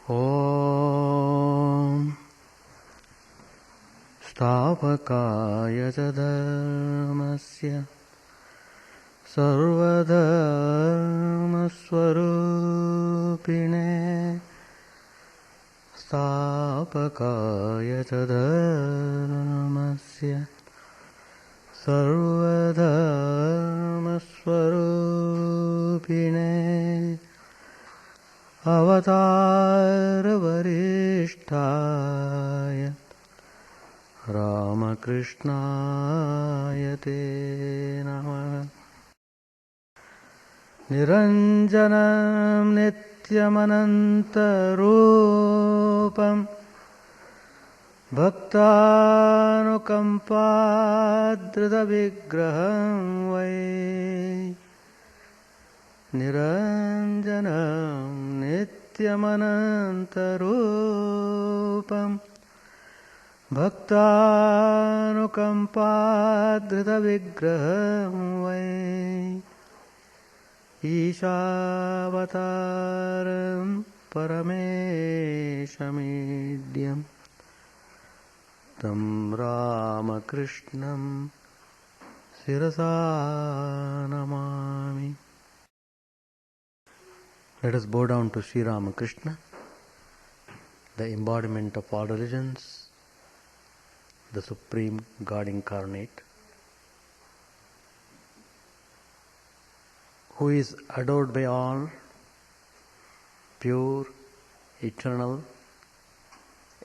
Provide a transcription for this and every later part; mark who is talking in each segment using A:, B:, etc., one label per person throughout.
A: Om Stavakaya Dharmasya Sarvadharmaswarupine Stavakaya Dharmasya Sarvadharmaswarupine Avatar Varishtaya Ramakrishna Te Namaha Niranjanam Nityamanantarupam Bhaktanukampadrita Vigraham Vai Niranjanam Nityamanantarupam Bhaktanukampadrita Vigraham Vai Ishavataram Parameshamidhyam Tam Ramakrishnam Sirasa Namami. Let us bow down to Sri Ramakrishna, the embodiment of all religions, the Supreme God Incarnate, who is adored by all, pure, eternal,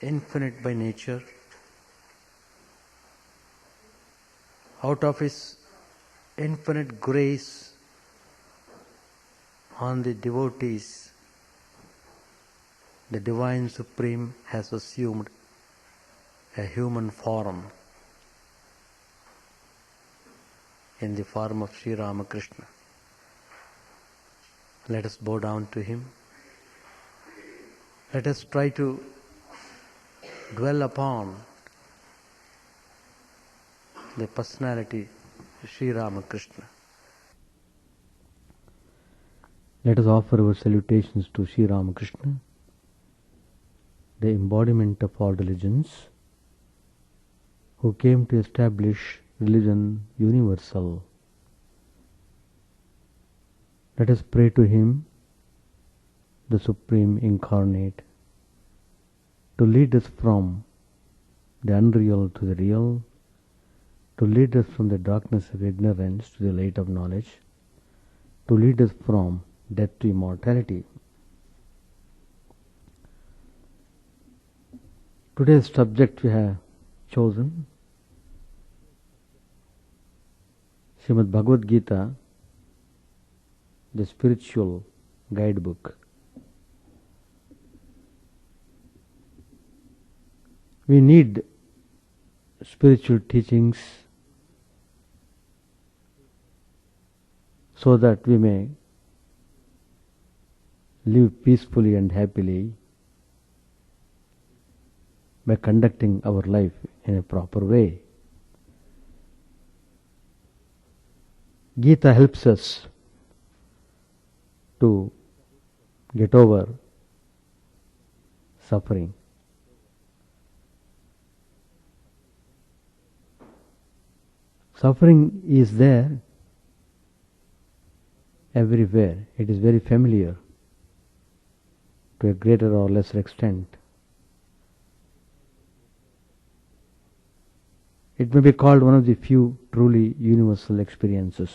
A: infinite by nature. Out of His infinite grace on the devotees, the Divine Supreme has assumed a human form in the form of Sri Ramakrishna. Let us bow down to Him. Let us try to dwell upon the personality of Sri Ramakrishna. Let us offer our salutations to Sri Ramakrishna, the embodiment of all religions, who came to establish religion universal. Let us pray to Him, the Supreme Incarnate, to lead us from the unreal to the real, to lead us from the darkness of ignorance to the light of knowledge, to lead us from death to immortality. Today's subject we have chosen, Srimad Bhagavad Gita, the Spiritual Guidebook. We need spiritual teachings so that we may live peacefully and happily by conducting our life in a proper way. Gita helps us to get over suffering. Suffering is there everywhere. It is very familiar to a greater or lesser extent. It may be called one of the few truly universal experiences.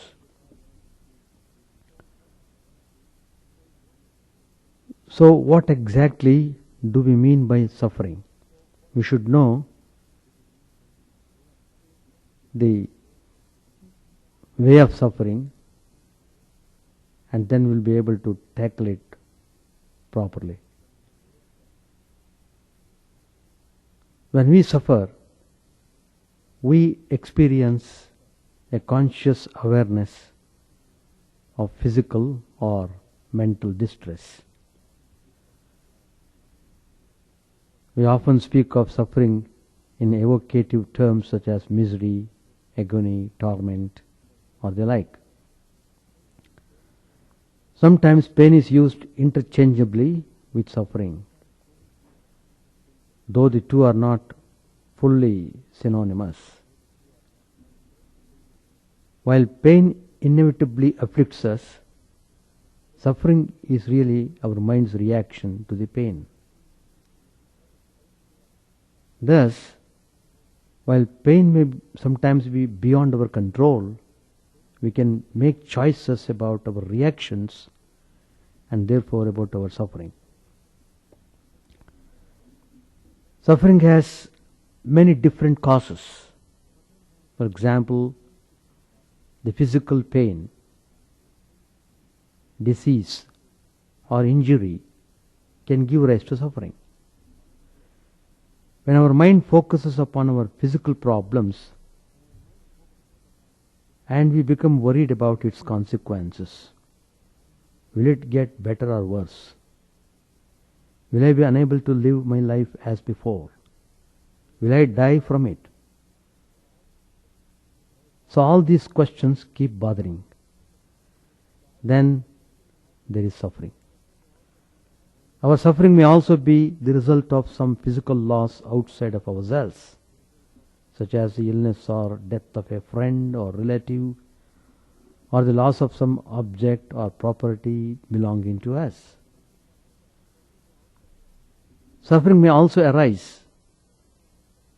A: So, what exactly do we mean by suffering? We should know the way of suffering, and then we'll be able to tackle it properly. When we suffer, we experience a conscious awareness of physical or mental distress. We often speak of suffering in evocative terms such as misery, agony, torment, or the like. Sometimes pain is used interchangeably with suffering. though the two are not fully synonymous. While pain inevitably afflicts us, suffering is really our mind's reaction to the pain. Thus, while pain may sometimes be beyond our control, we can make choices about our reactions and therefore about our suffering. Suffering has many different causes. For example, the physical pain, disease, or injury can give rise to suffering. When our mind focuses upon our physical problems and we become worried about its consequences, will it get better or worse? Will I be unable to live my life as before? Will I die from it? So all these questions keep bothering. Then there is suffering. Our suffering may also be the result of some physical loss outside of ourselves, such as the illness or death of a friend or relative, or the loss of some object or property belonging to us. Suffering may also arise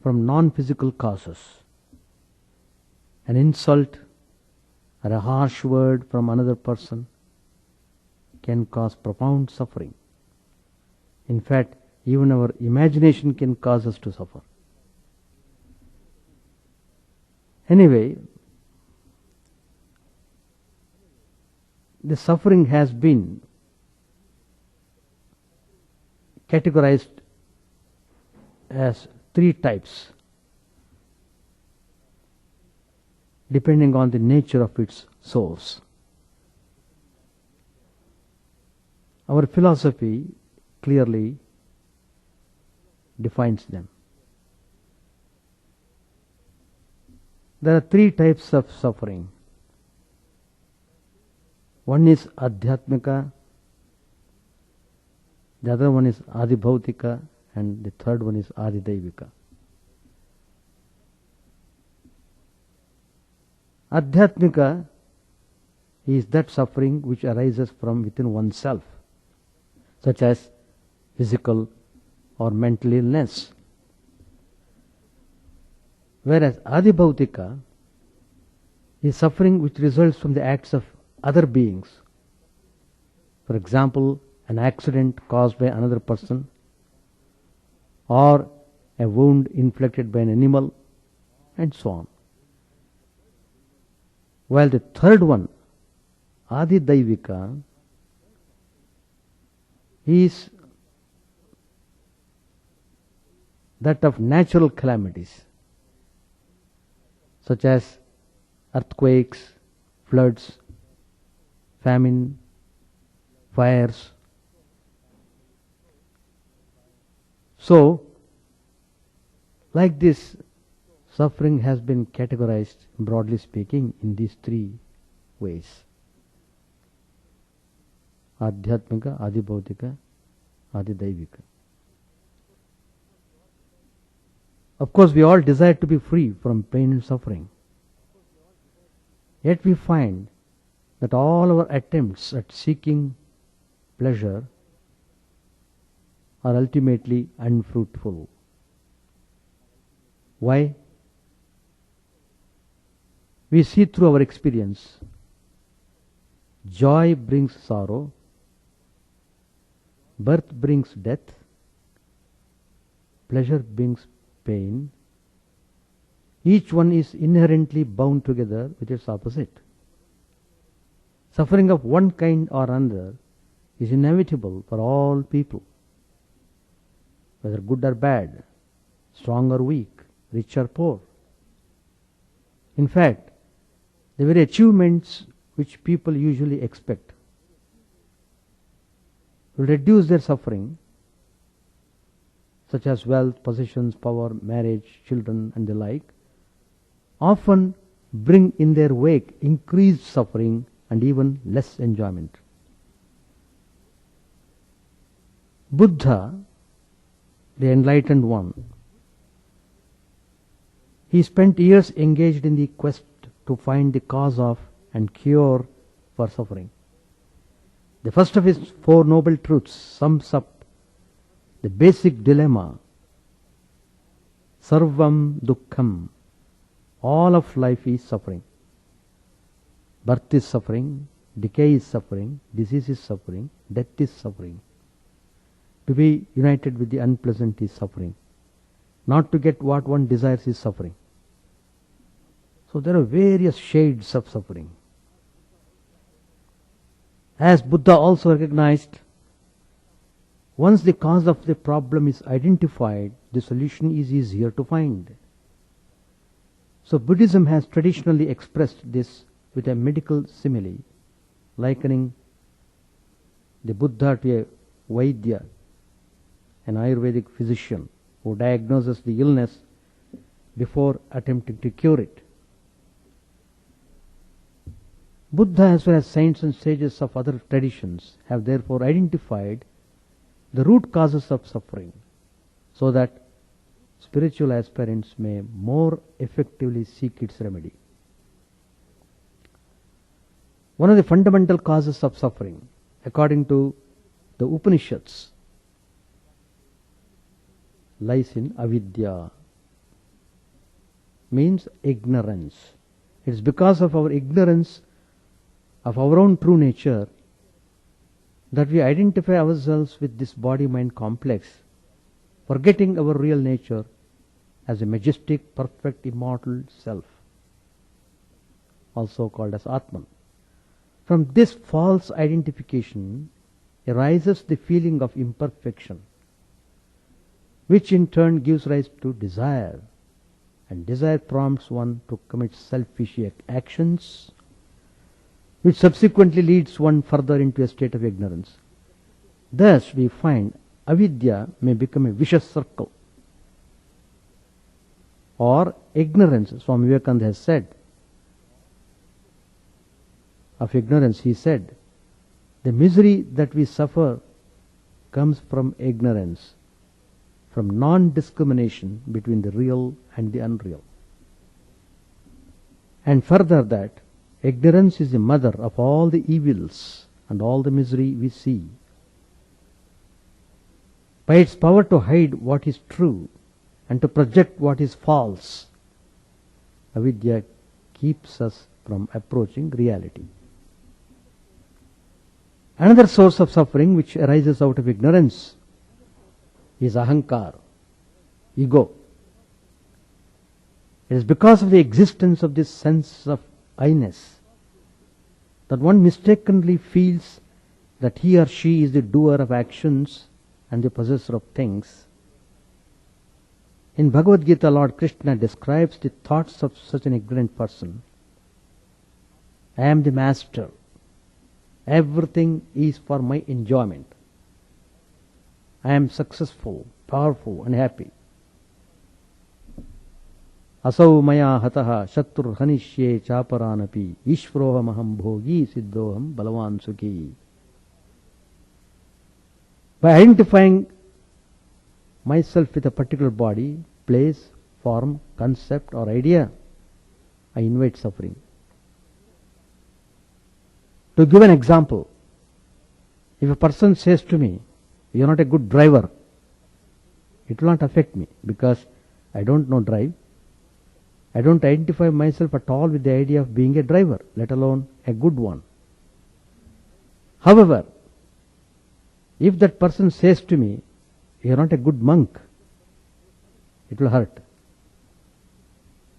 A: from non-physical causes. An insult or a harsh word from another person can cause profound suffering. In fact, even our imagination can cause us to suffer. Anyway, the suffering has been categorized as three types, depending on the nature of its source. Our philosophy clearly defines them. There are three types of suffering. One is Adhyatmika, the other one is Adibhautika, and the third one is Adidaivika. Adhyatmika is that suffering which arises from within oneself, such as physical or mental illness. Whereas Adibhautika is suffering which results from the acts of other beings. For example, an accident caused by another person, or a wound inflicted by an animal, and so on. While the third one, Adidaivika, is that of natural calamities, such as earthquakes, floods, famine, fires. So, like this, suffering has been categorized, broadly speaking, in these three ways: Adhyatmika, Adibhautika, Adidaivika. Of course, we all desire to be free from pain and suffering. Yet we find that all our attempts at seeking pleasure are ultimately unfruitful. Why? We see through our experience, joy brings sorrow, birth brings death, pleasure brings pain. Each one is inherently bound together with its opposite. Suffering of one kind or another is inevitable for all people, whether good or bad, strong or weak, rich or poor. In fact, the very achievements which people usually expect will reduce their suffering, such as wealth, possessions, power, marriage, children, and the like, often bring in their wake increased suffering and even less enjoyment. the enlightened one. He spent years engaged in the quest to find the cause of and cure for suffering. The first of his four noble truths sums up the basic dilemma. Sarvam dukkham. All of life is suffering. Birth is suffering, decay is suffering, disease is suffering, death is suffering. To be united with the unpleasant is suffering. Not to get what one desires is suffering. So there are various shades of suffering. As Buddha also recognized, once the cause of the problem is identified, the solution is easier to find. So Buddhism has traditionally expressed this with a medical simile, likening the Buddha to a Vaidya, an Ayurvedic physician who diagnoses the illness before attempting to cure it. Buddha, as well as saints and sages of other traditions, have therefore identified the root causes of suffering so that spiritual aspirants may more effectively seek its remedy. One of the fundamental causes of suffering, according to the Upanishads, lies in avidya, means ignorance. It is because of our ignorance of our own true nature that we identify ourselves with this body-mind complex, forgetting our real nature as a majestic, perfect, immortal self, also called as Atman. From this false identification arises the feeling of imperfection, which in turn gives rise to desire, and desire prompts one to commit selfish actions, which subsequently leads one further into a state of ignorance. Thus we find avidya may become a vicious circle, or ignorance. Swami Vivekananda has said of ignorance, he said, the misery that we suffer comes from ignorance, from non-discrimination between the real and the unreal. And further that ignorance is the mother of all the evils and all the misery we see. By its power to hide what is true and to project what is false, avidya keeps us from approaching reality. Another source of suffering which arises out of ignorance is ahankar, ego. It is because of the existence of this sense of I-ness that one mistakenly feels that he or she is the doer of actions and the possessor of things. In Bhagavad Gita, Lord Krishna describes the thoughts of such an ignorant person. I am the master. Everything is for my enjoyment. I am successful, powerful and happy. Asau maya hataha shatrur hanishye chaparanapi ishvroham aham bhogi siddhoham balavan sukhi. By identifying myself with a particular body, place, form, concept or idea, I invite suffering. To give an example, if a person says to me, you are not a good driver, it will not affect me because I don't know drive. I don't identify myself at all with the idea of being a driver, let alone a good one. However, if that person says to me, you are not a good monk, it will hurt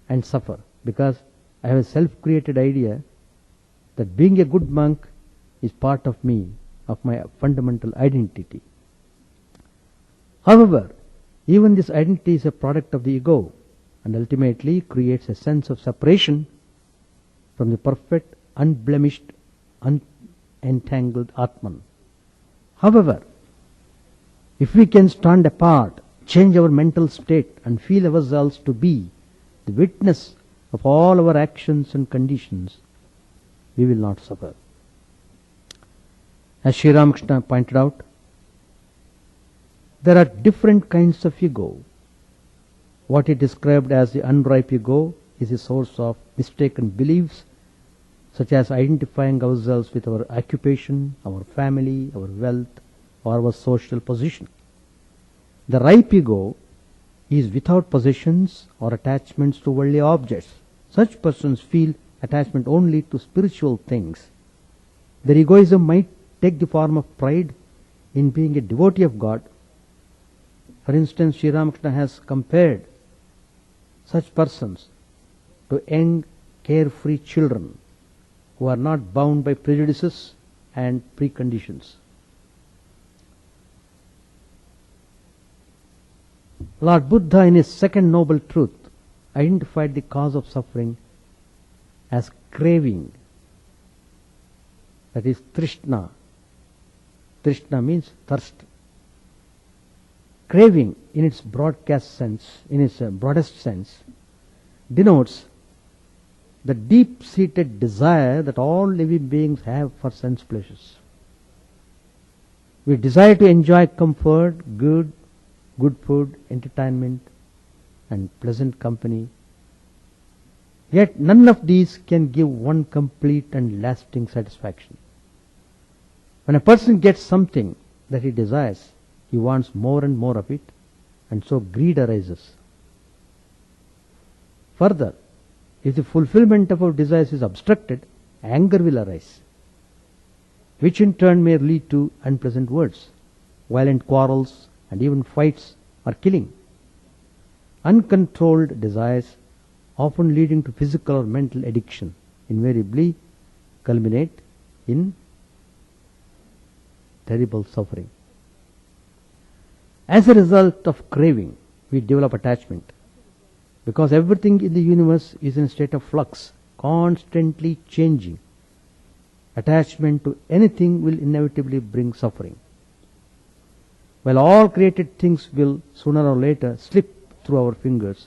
A: and suffer because I have a self-created idea that being a good monk is part of me, of my fundamental identity. However, even this identity is a product of the ego and ultimately creates a sense of separation from the perfect, unblemished, unentangled Atman. However, if we can stand apart, change our mental state and feel ourselves to be the witness of all our actions and conditions, we will not suffer. As Sri Ramakrishna pointed out, There are different kinds of ego. What he described as the unripe ego is a source of mistaken beliefs, such as identifying ourselves with our occupation, our family, our wealth, or our social position. The ripe ego is without possessions or attachments to worldly objects. Such persons feel attachment only to spiritual things. Their egoism might take the form of pride in being a devotee of God. For instance, Sri Ramakrishna has compared such persons to young, carefree children who are not bound by prejudices and preconditions. Lord Buddha, in his second noble truth, identified the cause of suffering as craving, that is trishna. Trishna means thirst. Craving, in its broadest sense, denotes the deep-seated desire that all living beings have for sense pleasures. We desire to enjoy comfort, good food, entertainment, and pleasant company. Yet none of these can give one complete and lasting satisfaction. When a person gets something that he desires, he wants more and more of it, and so greed arises. Further, if the fulfillment of our desires is obstructed, anger will arise, which in turn may lead to unpleasant words, violent quarrels, and even fights or killing. Uncontrolled desires, often leading to physical or mental addiction, invariably culminate in terrible suffering. As a result of craving, we develop attachment. Because everything in the universe is in a state of flux, constantly changing, attachment to anything will inevitably bring suffering. While all created things will sooner or later slip through our fingers,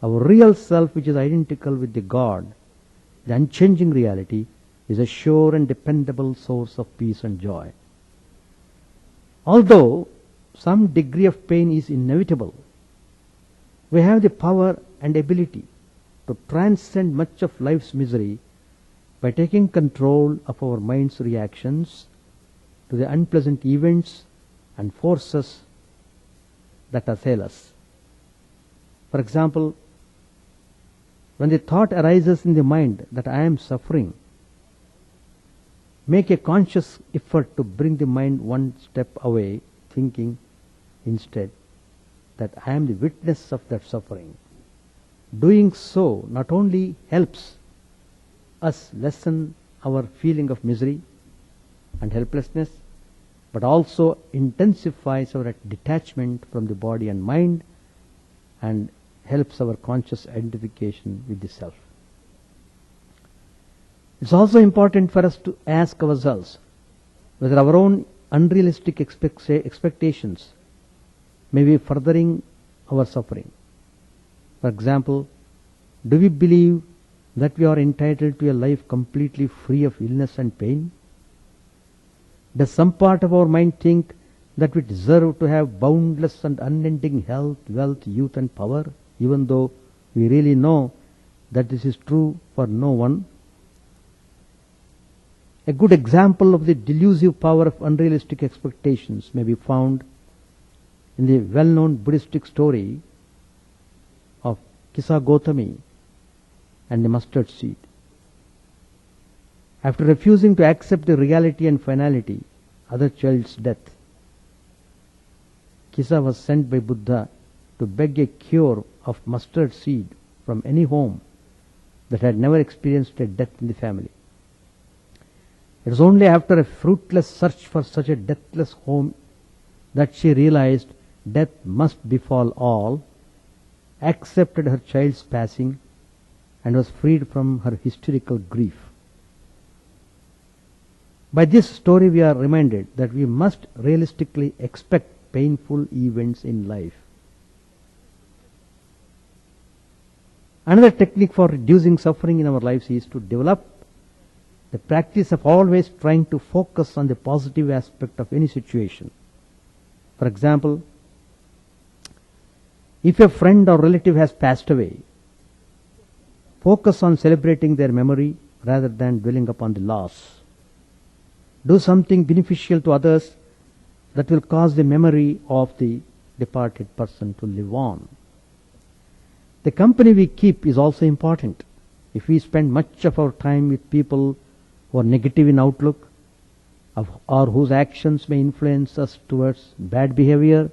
A: our real self, which is identical with the God, the unchanging reality, is a sure and dependable source of peace and joy. Although some degree of pain is inevitable, we have the power and ability to transcend much of life's misery by taking control of our mind's reactions to the unpleasant events and forces that assail us. For example, when the thought arises in the mind that I am suffering, make a conscious effort to bring the mind one step away, thinking instead that I am the witness of that suffering. Doing so not only helps us lessen our feeling of misery and helplessness, but also intensifies our detachment from the body and mind and helps our conscious identification with the self. It's also important for us to ask ourselves whether our own unrealistic expectations may be furthering our suffering. For example, do we believe that we are entitled to a life completely free of illness and pain? Does some part of our mind think that we deserve to have boundless and unending health, wealth, youth and power, even though we really know that this is true for no one? A good example of the delusive power of unrealistic expectations may be found in the well-known Buddhistic story of Kisa Gotami and the mustard seed. After refusing to accept the reality and finality of the child's death, Kisa was sent by Buddha to beg a cure of mustard seed from any home that had never experienced a death in the family. It was only after a fruitless search for such a deathless home that she realized death must befall all, accepted her child's passing, and was freed from her hysterical grief. By this story we are reminded that we must realistically expect painful events in life. Another technique for reducing suffering in our lives is to develop the practice of always trying to focus on the positive aspect of any situation. For example, if a friend or relative has passed away, focus on celebrating their memory rather than dwelling upon the loss. Do something beneficial to others that will cause the memory of the departed person to live on. The company we keep is also important. If we spend much of our time with people who are negative in outlook, or whose actions may influence us towards bad behavior,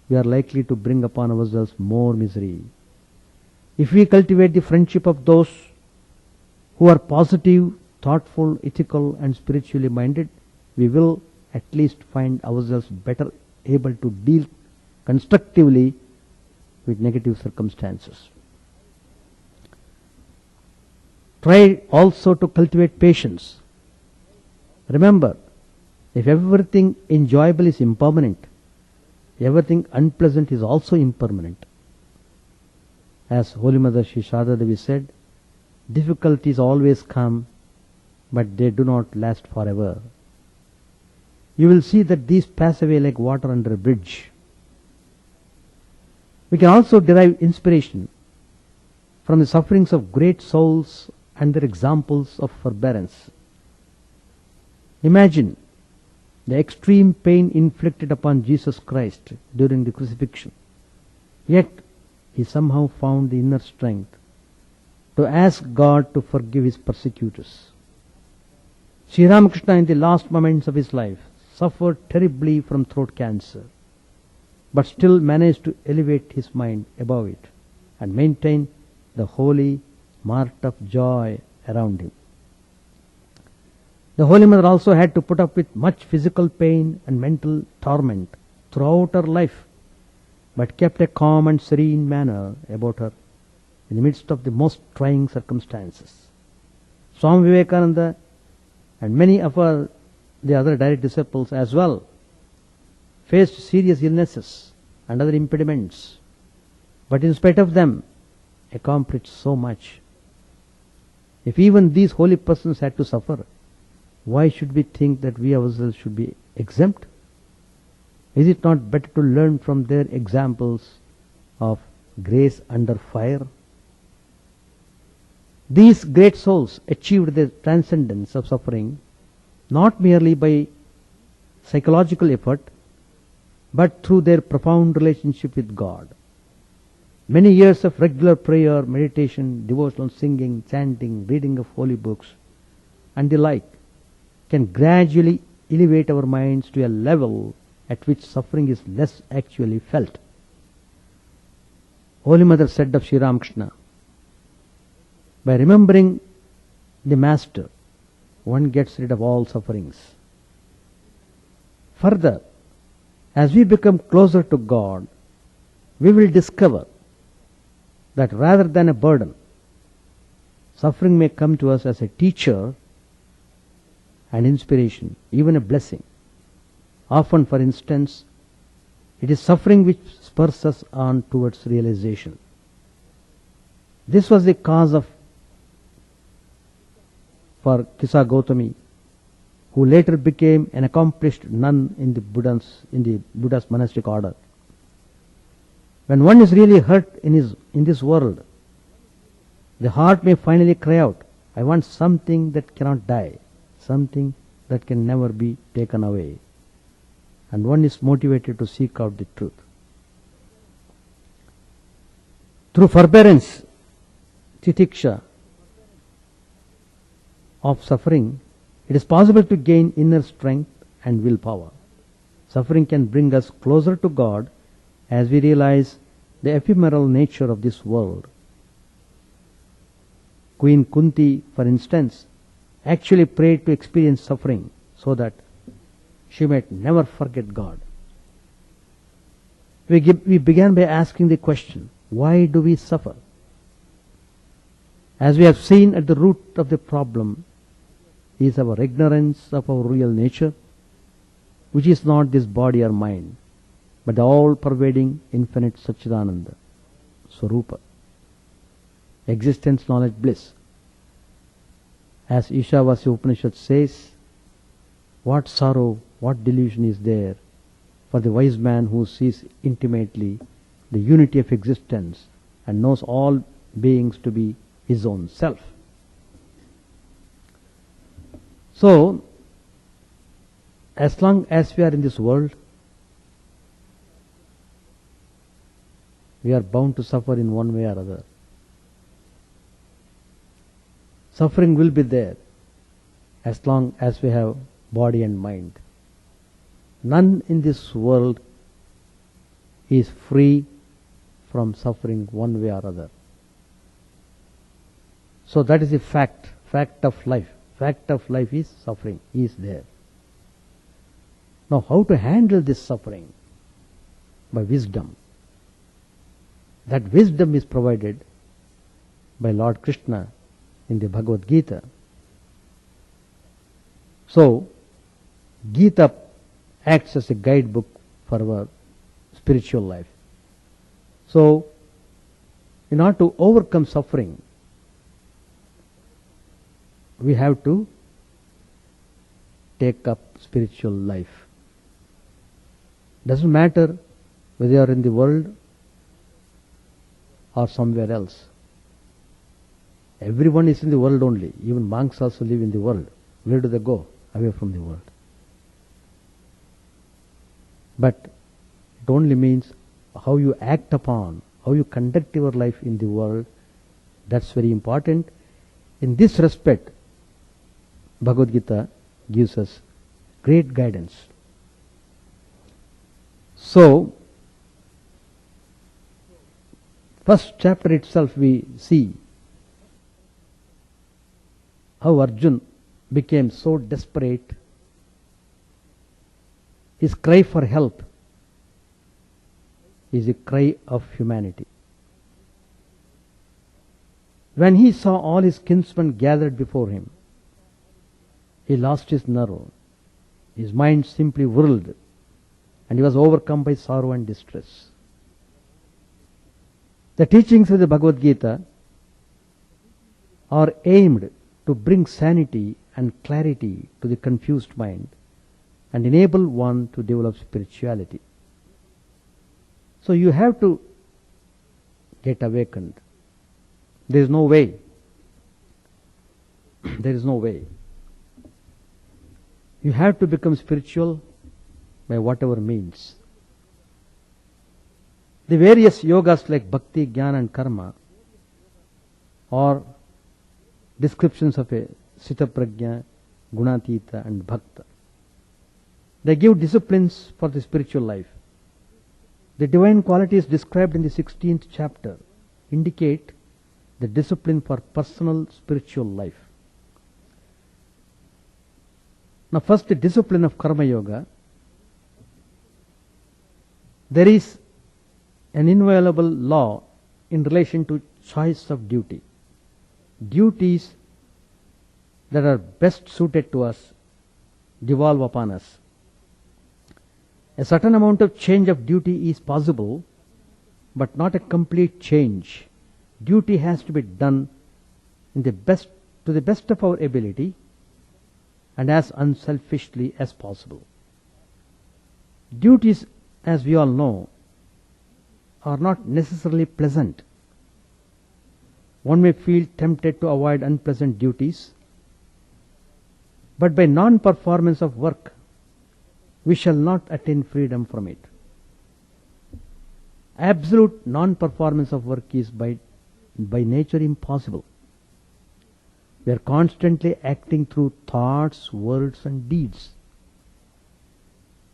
A: we are likely to bring upon ourselves more misery. If we cultivate the friendship of those who are positive, thoughtful, ethical, and spiritually minded, we will at least find ourselves better able to deal constructively with negative circumstances. Try also to cultivate patience. Remember, if everything enjoyable is impermanent, everything unpleasant is also impermanent. As Holy Mother Sri Sharda Devi said, difficulties always come, but they do not last forever. You will see that these pass away like water under a bridge. We can also derive inspiration from the sufferings of great souls and their examples of forbearance. Imagine the extreme pain inflicted upon Jesus Christ during the crucifixion. Yet, he somehow found the inner strength to ask God to forgive his persecutors. Sri Ramakrishna, in the last moments of his life, suffered terribly from throat cancer, but still managed to elevate his mind above it and maintain the holy mart of joy around him. The Holy Mother also had to put up with much physical pain and mental torment throughout her life, but kept a calm and serene manner about her in the midst of the most trying circumstances. Swami Vivekananda and many of the other direct disciples as well faced serious illnesses and other impediments, but in spite of them accomplished so much. If even these holy persons had to suffer, why should we think that we ourselves should be exempt? Is it not better to learn from their examples of grace under fire? These great souls achieved the transcendence of suffering not merely by psychological effort, but through their profound relationship with God. Many years of regular prayer, meditation, devotional singing, chanting, reading of holy books, and the like can gradually elevate our minds to a level at which suffering is less actually felt. Holy Mother said of Sri Ramakrishna, by remembering the Master, one gets rid of all sufferings. Further, as we become closer to God, we will discover that rather than a burden, suffering may come to us as a teacher and inspiration, even a blessing. Often, for instance, it is suffering which spurs us on towards realization. This was the cause for Kisa Gautami, who later became an accomplished nun in the Buddha's monastic order. When one is really hurt in this world, the heart may finally cry out, I want something that cannot die, something that can never be taken away. And one is motivated to seek out the truth. Through forbearance, titiksha, of suffering, it is possible to gain inner strength and willpower. Suffering can bring us closer to God as we realize the ephemeral nature of this world. Queen Kunti, for instance, actually prayed to experience suffering so that she might never forget God. We began by asking the question, why do we suffer? As we have seen, at the root of the problem is our ignorance of our real nature, which is not this body or mind, but the all-pervading infinite Satchidananda, Swarupa, existence, knowledge, bliss. As Ishavasya Upanishad says, what sorrow, what delusion is there for the wise man who sees intimately the unity of existence and knows all beings to be his own self. So, as long as we are in this world, we are bound to suffer in one way or other. Suffering will be there as long as we have body and mind. None in this world is free from suffering one way or other. So that is the fact of life. Fact of life is suffering, is there. Now how to handle this suffering? By wisdom. That wisdom is provided by Lord Krishna in the Bhagavad Gita. So, Gita acts as a guidebook for our spiritual life. So, in order to overcome suffering, we have to take up spiritual life. Doesn't matter whether you are in the world or somewhere else. Everyone is in the world only. Even monks also live in the world. Where do they go? Away from the world. But it only means how you act upon, how you conduct your life in the world. That's very important. In this respect, Bhagavad Gita gives us great guidance. So, first chapter itself we see how Arjun became so desperate. His cry for help is a cry of humanity. When he saw all his kinsmen gathered before him, he lost his nerve. His mind simply whirled, and he was overcome by sorrow and distress. The teachings of the Bhagavad Gita are aimed to bring sanity and clarity to the confused mind and enable one to develop spirituality. So you have to get awakened. There is no way. There is no way. You have to become spiritual by whatever means. The various yogas like bhakti, jnana and karma are descriptions of a sita prajna, gunatita and bhakta. They give disciplines for the spiritual life. The divine qualities described in the 16th chapter indicate the discipline for personal spiritual life. Now first, the discipline of karma yoga. There is an inviolable law in relation to choice of duty. Duties that are best suited to us devolve upon us. A certain amount of change of duty is possible, but not a complete change. Duty has to be done to the best of our ability and as unselfishly as possible. Duties, as we all know, are not necessarily pleasant. One may feel tempted to avoid unpleasant duties, but by non-performance of work, we shall not attain freedom from it. Absolute non-performance of work is by nature impossible. We are constantly acting through thoughts, words and deeds.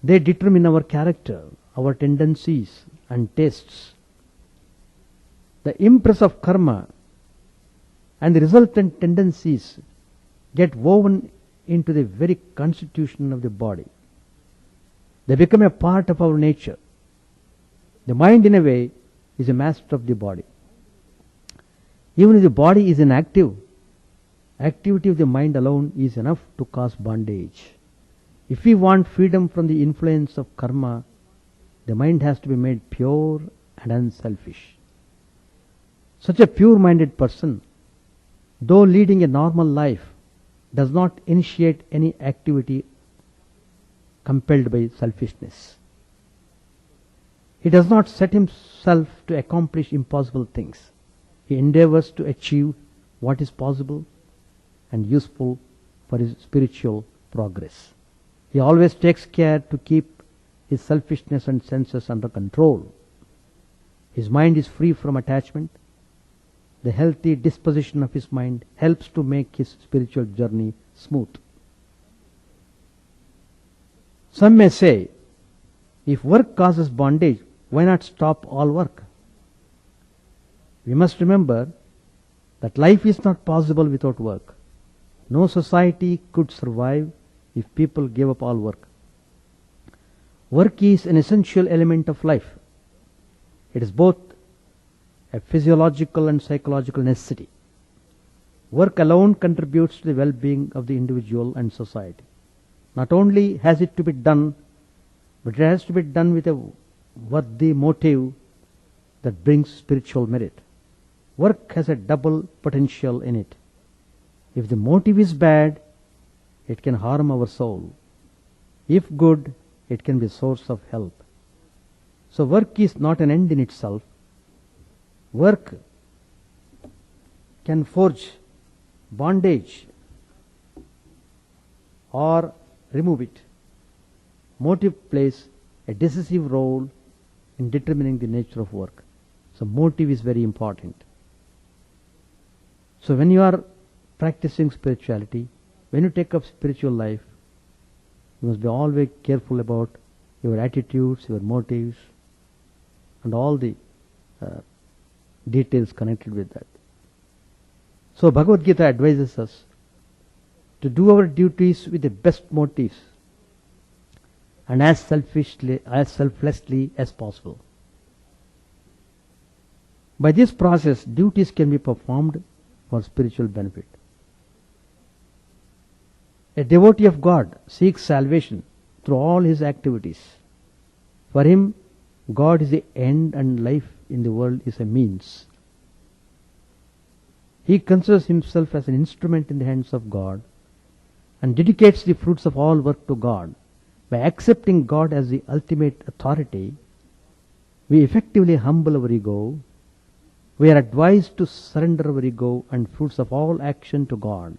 A: They determine our character, our tendencies and tastes. The impress of karma and the resultant tendencies get woven into the very constitution of the body. They become a part of our nature. The mind, in a way, is a master of the body. Even if the body is inactive, activity of the mind alone is enough to cause bondage. If we want freedom from the influence of karma, the mind has to be made pure and unselfish. Such a pure-minded person, though leading a normal life, does not initiate any activity compelled by selfishness. He does not set himself to accomplish impossible things. He endeavors to achieve what is possible and useful for his spiritual progress. He always takes care to keep his selfishness and senses under control. His mind is free from attachment. The healthy disposition of his mind helps to make his spiritual journey smooth. Some may say, if work causes bondage, why not stop all work? We must remember that life is not possible without work. No society could survive if people gave up all work. Work is an essential element of life. It is both a physiological and psychological necessity. Work alone contributes to the well-being of the individual and society. Not only has it to be done, but it has to be done with a worthy motive that brings spiritual merit. Work has a double potential in it. If the motive is bad, it can harm our soul. If good, it can be a source of help. So work is not an end in itself. Work can forge bondage or remove it. Motive plays a decisive role in determining the nature of work. So motive is very important. So when you are practicing spirituality, when you take up spiritual life, you must be always careful about your attitudes, your motives, and all the details connected with that. So Bhagavad Gita advises us to do our duties with the best motives and as selflessly as possible. By this process, duties can be performed for spiritual benefit. A devotee of God seeks salvation through all his activities. For him, God is the end and life in the world is a means. He considers himself as an instrument in the hands of God and dedicates the fruits of all work to God. By accepting God as the ultimate authority, we effectively humble our ego. We are advised to surrender our ego and fruits of all action to God.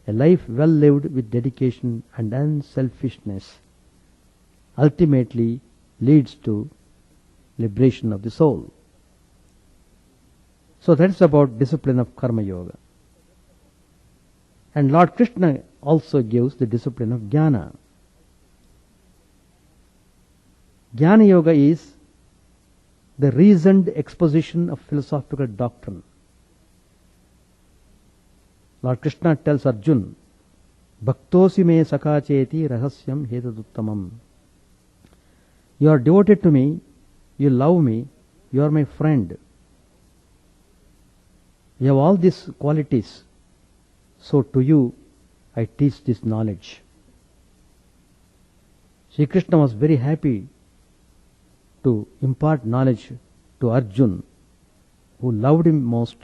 A: A life well lived with dedication and unselfishness ultimately leads to liberation of the soul. So that is about discipline of Karma Yoga. And Lord Krishna also gives the discipline of Jnana. Jnana Yoga is the reasoned exposition of philosophical doctrine. Lord Krishna tells Arjuna, Bhaktosi me sakacheti rahasyam hetaduttamam. You are devoted to me, you love me, you are my friend. You have all these qualities. So to you, I teach this knowledge. Sri Krishna was very happy to impart knowledge to Arjuna, who loved him most,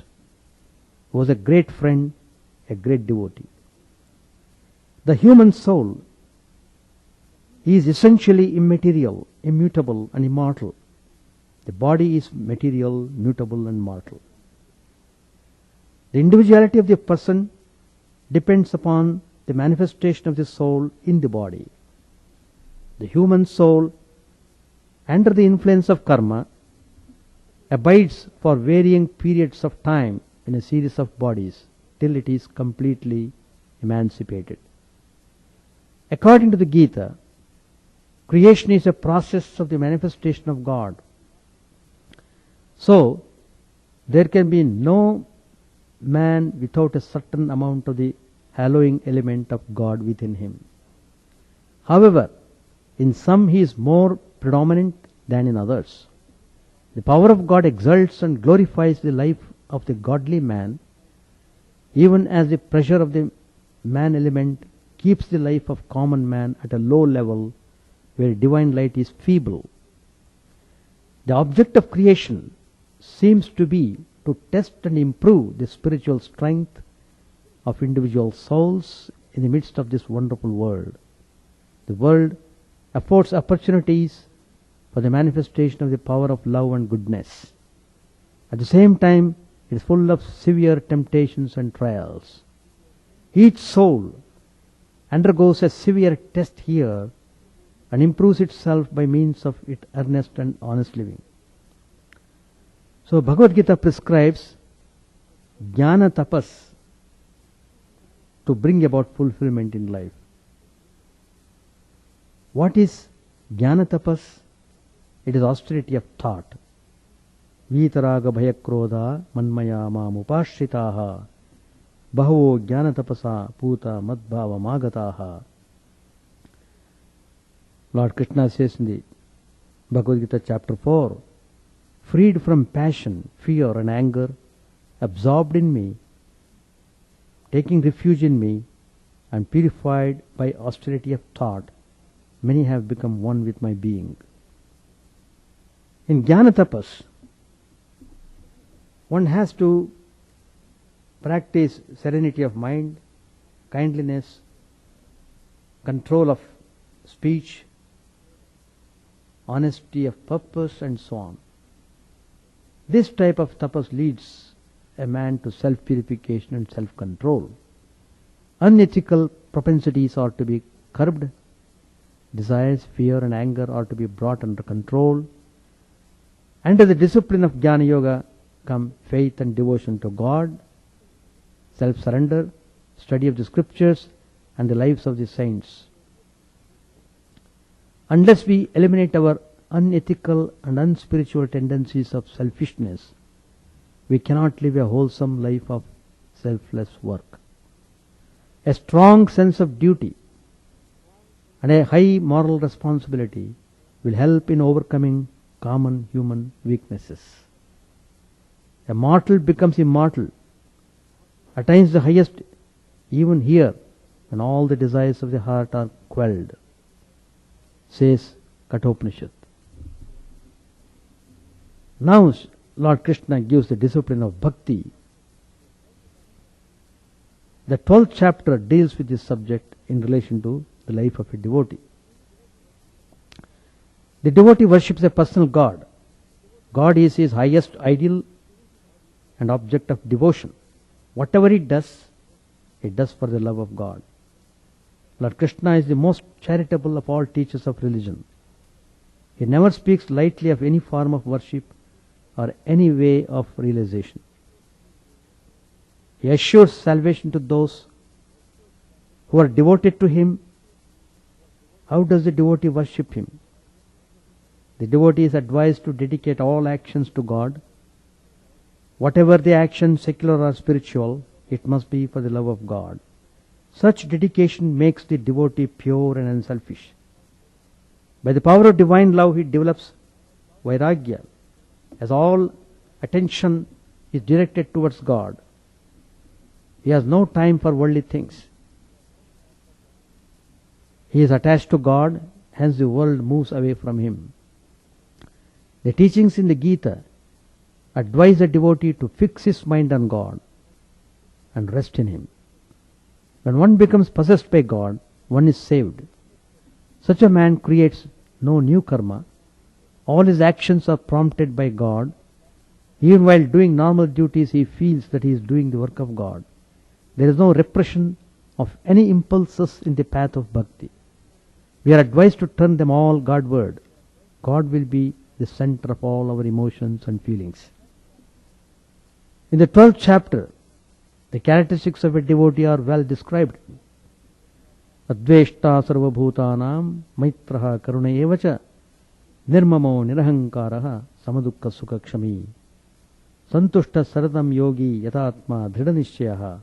A: who was a great friend, a great devotee. The human soul is essentially immaterial, immutable and immortal. The body is material, mutable and mortal. The individuality of the person depends upon the manifestation of the soul in the body. The human soul, under the influence of karma, abides for varying periods of time in a series of bodies till it is completely emancipated. According to the Gita, creation is a process of the manifestation of God. So, there can be no man without a certain amount of the hallowing element of God within him. However, in some he is more predominant than in others. The power of God exalts and glorifies the life of the godly man, even as the pressure of the man element keeps the life of common man at a low level where divine light is feeble. The object of creation seems to be to test and improve the spiritual strength of individual souls in the midst of this wonderful world. The world affords opportunities for the manifestation of the power of love and goodness. At the same time, it is full of severe temptations and trials. Each soul undergoes a severe test here and improves itself by means of its earnest and honest living. So Bhagavad Gita prescribes jnana tapas to bring about fulfillment in life. What is jnana tapas? It is austerity of thought. Vitaraga bhayakrodha manmaya mamupashritaha bahavo jnana tapasa puta madbhava magataha. Lord Krishna says in the Bhagavad Gita chapter 4, freed from passion, fear and anger, absorbed in me, taking refuge in me, and purified by austerity of thought, many have become one with my being. In jnana tapas, one has to practice serenity of mind, kindliness, control of speech, honesty of purpose, and so on. This type of tapas leads a man to self-purification and self-control. Unethical propensities are to be curbed. Desires, fear and anger are to be brought under control. Under the discipline of Jnana Yoga come faith and devotion to God, self-surrender, study of the scriptures and the lives of the saints. Unless we eliminate our unethical and unspiritual tendencies of selfishness, we cannot live a wholesome life of selfless work. A strong sense of duty and a high moral responsibility will help in overcoming common human weaknesses. A mortal becomes immortal, attains the highest even here when all the desires of the heart are quelled, says Kathopanishad. Now Lord Krishna gives the discipline of bhakti. The 12th chapter deals with this subject in relation to the life of a devotee. The devotee worships a personal God. God is his highest ideal and object of devotion. Whatever it does for the love of God. Lord Krishna is the most charitable of all teachers of religion. He never speaks lightly of any form of worship or any way of realization. He assures salvation to those who are devoted to him. How does the devotee worship him? The devotee is advised to dedicate all actions to God. Whatever the action, secular or spiritual, it must be for the love of God. Such dedication makes the devotee pure and unselfish. By the power of divine love, he develops vairagya, as all attention is directed towards God. He has no time for worldly things. He is attached to God, hence the world moves away from him. The teachings in the Gita advise the devotee to fix his mind on God and rest in him. When one becomes possessed by God, one is saved. Such a man creates no new karma. All his actions are prompted by God. Even while doing normal duties, he feels that he is doing the work of God. There is no repression of any impulses in the path of bhakti. We are advised to turn them all Godward. God will be the center of all our emotions and feelings. In the 12th chapter, the characteristics of a devotee are well described. Adveshta sarvabhutanam maitraha karuna evacha nirmamo nirahankaraha samadukka sukakshami santushta saradam yogi yatatma dhridanishyaha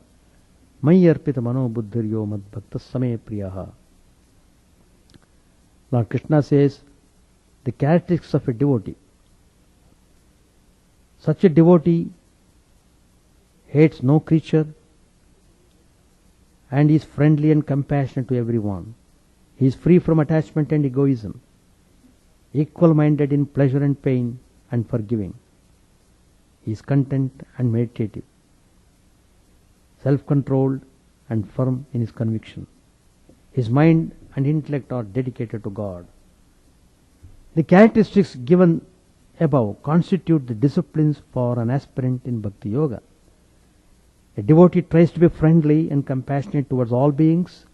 A: mayarpita mano buddhiryo madbhakta same priyaha. Lord Krishna says the characteristics of a devotee. Such a devotee hates no creature and is friendly and compassionate to everyone. He is free from attachment and egoism, equal-minded in pleasure and pain, and forgiving. He is content and meditative, self-controlled and firm in his conviction. His mind and intellect are dedicated to God. The characteristics given above constitute the disciplines for an aspirant in Bhakti Yoga. A devotee tries to be friendly and compassionate towards all beings.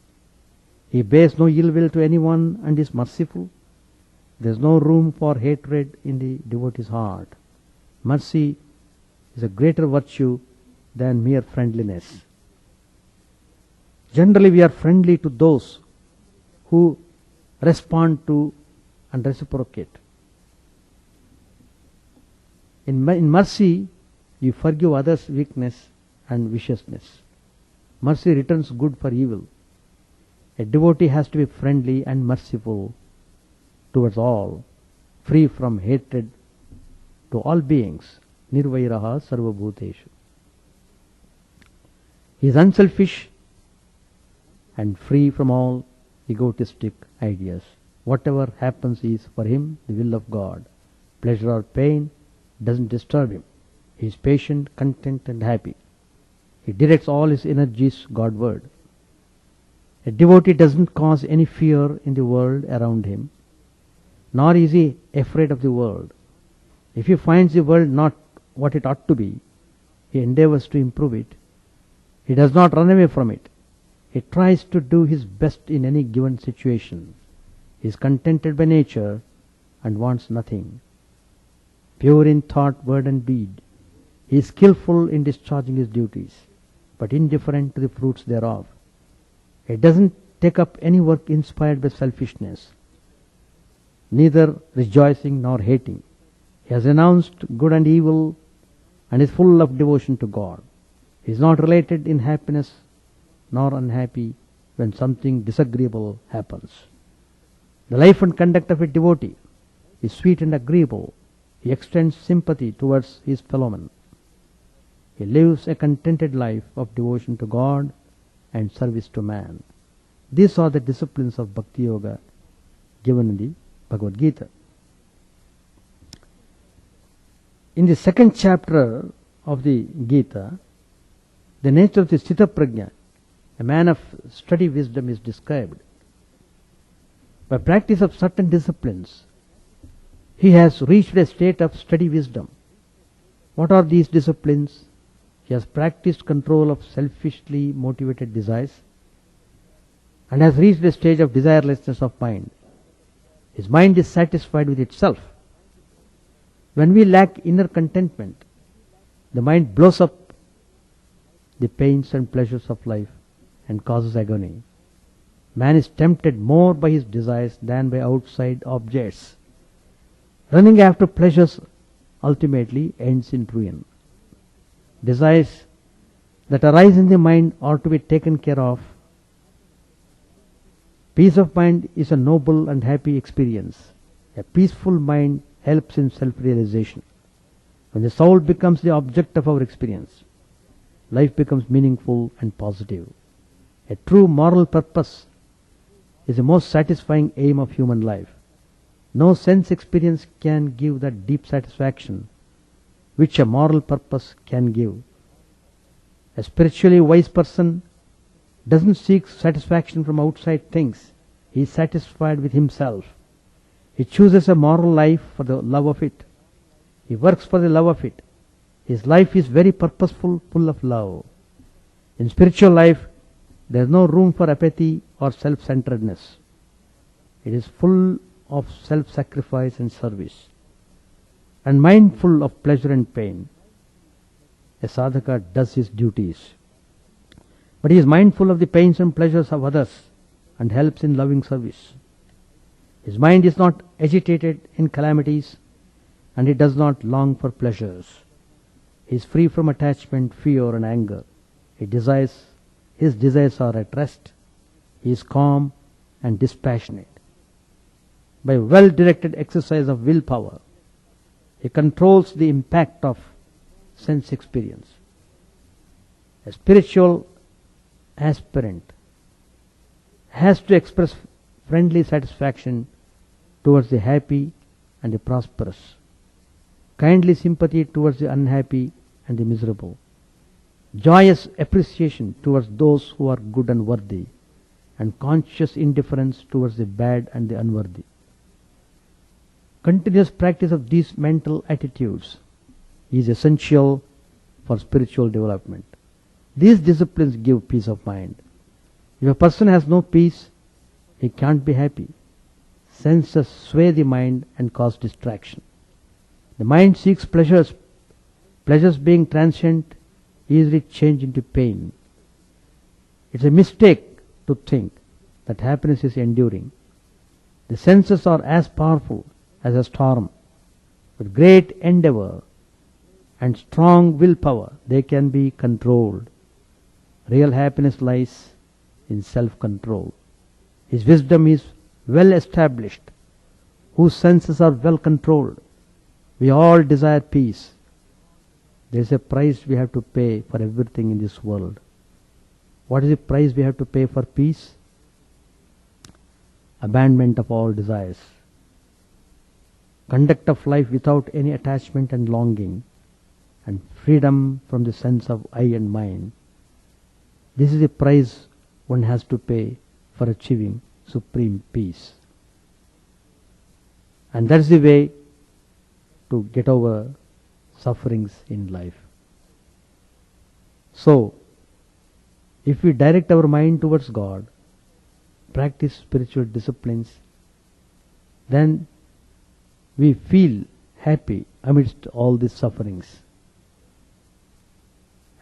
A: He bears no ill will to anyone and is merciful. There is no room for hatred in the devotee's heart. Mercy is a greater virtue than mere friendliness. Generally, we are friendly to those who respond to and reciprocate. In mercy, you forgive others' weakness and viciousness. Mercy returns good for evil. A devotee has to be friendly and merciful towards all, free from hatred to all beings. Nirvairaha sarvabhuteshu. He is unselfish and free from all egotistic ideas. Whatever happens is for him the will of God. Pleasure or pain doesn't disturb him. He is patient, content and happy. He directs all his energies Godward. A devotee doesn't cause any fear in the world around him, nor is he afraid of the world. If he finds the world not what it ought to be, he endeavors to improve it. He does not run away from it. He tries to do his best in any given situation. He is contented by nature and wants nothing. Pure in thought, word and deed. He is skillful in discharging his duties, but indifferent to the fruits thereof. He doesn't take up any work inspired by selfishness, neither rejoicing nor hating. He has renounced good and evil and is full of devotion to God. He is not related in happiness nor unhappy when something disagreeable happens. The life and conduct of a devotee is sweet and agreeable. He extends sympathy towards his fellow men. He lives a contented life of devotion to God and service to man. These are the disciplines of Bhakti Yoga given in the Bhagavad Gita. In the second chapter of the Gita, the nature of the Sthita Prajna, a man of steady wisdom, is described. By practice of certain disciplines, he has reached a state of steady wisdom. What are these disciplines? He has practiced control of selfishly motivated desires and has reached a stage of desirelessness of mind. His mind is satisfied with itself. When we lack inner contentment, the mind blows up the pains and pleasures of life and causes agony. Man is tempted more by his desires than by outside objects. Running after pleasures ultimately ends in ruin. Desires that arise in the mind are to be taken care of. Peace of mind is a noble and happy experience. A peaceful mind helps in self-realization. When the soul becomes the object of our experience, life becomes meaningful and positive. A true moral purpose is the most satisfying aim of human life. No sense experience can give that deep satisfaction which a moral purpose can give. A spiritually wise person doesn't seek satisfaction from outside things. He is satisfied with himself. He chooses a moral life for the love of it. He works for the love of it. His life is very purposeful, full of love. In spiritual life, there is no room for apathy or self-centeredness. It is full of self-sacrifice and service, and mindful of pleasure and pain. A sadhaka does his duties, but he is mindful of the pains and pleasures of others and helps in loving service. His mind is not agitated in calamities, and he does not long for pleasures. He is free from attachment, fear and anger. His desires are at rest. He is calm and dispassionate. By well-directed exercise of willpower, he controls the impact of sense experience. A spiritual aspirant has to express friendly satisfaction towards the happy and the prosperous, kindly sympathy towards the unhappy and the miserable, joyous appreciation towards those who are good and worthy, and conscious indifference towards the bad and the unworthy. Continuous practice of these mental attitudes is essential for spiritual development. These disciplines give peace of mind. If a person has no peace, he can't be happy. Senses sway the mind and cause distraction. The mind seeks pleasures. Pleasures being transient easily change into pain. It's a mistake to think that happiness is enduring. The senses are as powerful as a storm. With great endeavor and strong willpower, they can be controlled. Real happiness lies in self-control. His wisdom is well established, whose senses are well controlled. We all desire peace. There is a price we have to pay for everything in this world. What is the price we have to pay for peace? Abandonment of all desires. Conduct of life without any attachment and longing, and freedom from the sense of I and mine. This is the price one has to pay for achieving supreme peace. And that's the way to get over sufferings in life. So, if we direct our mind towards God, practice spiritual disciplines, then we feel happy amidst all these sufferings.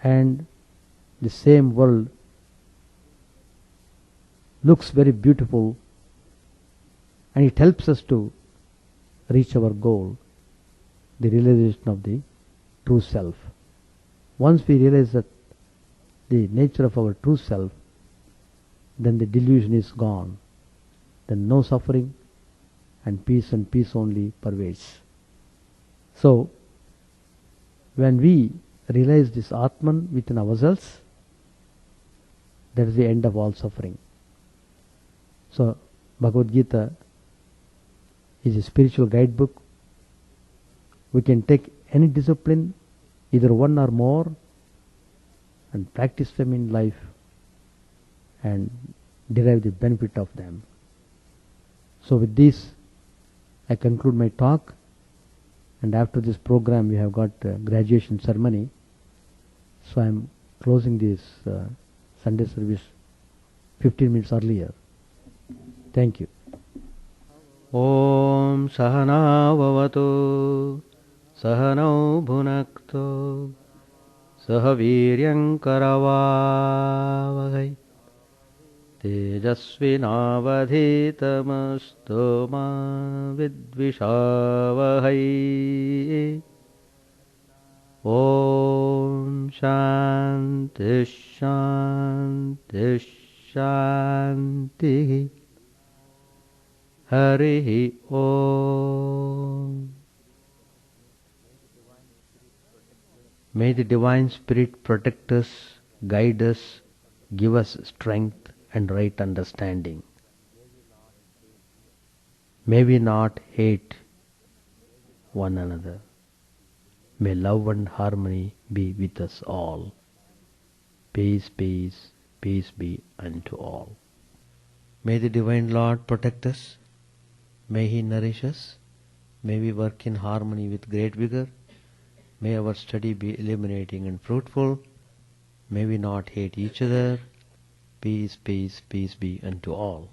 A: And the same world looks very beautiful, and it helps us to reach our goal, the realization of the true self. Once we realize that the nature of our true self, then the delusion is gone. Then no suffering, and peace only pervades. So, when we realize this Atman within ourselves, that is the end of all suffering. So, Bhagavad Gita is a spiritual guidebook. We can take any discipline, either one or more, and practice them in life and derive the benefit of them. So with this, I conclude my talk, and after this program we have got a graduation ceremony. So I am closing this Sunday service 15 minutes earlier. Thank you. Om Sahana Vavatu Sahanau Bhunakto Sahaviryam Karavavahai Tejasvinavadhitamastu ma vidvishavahai. Om Shanti Shanti Shanti. Harihi Om. May the Divine Spirit protect us, guide us, give us strength and right understanding. May we not hate one another. May love and harmony be with us all. Peace, peace, peace be unto all. May the Divine Lord protect us. May He nourish us. May we work in harmony with great vigor. May our study be illuminating and fruitful. May we not hate each other. Peace, peace, peace be unto all.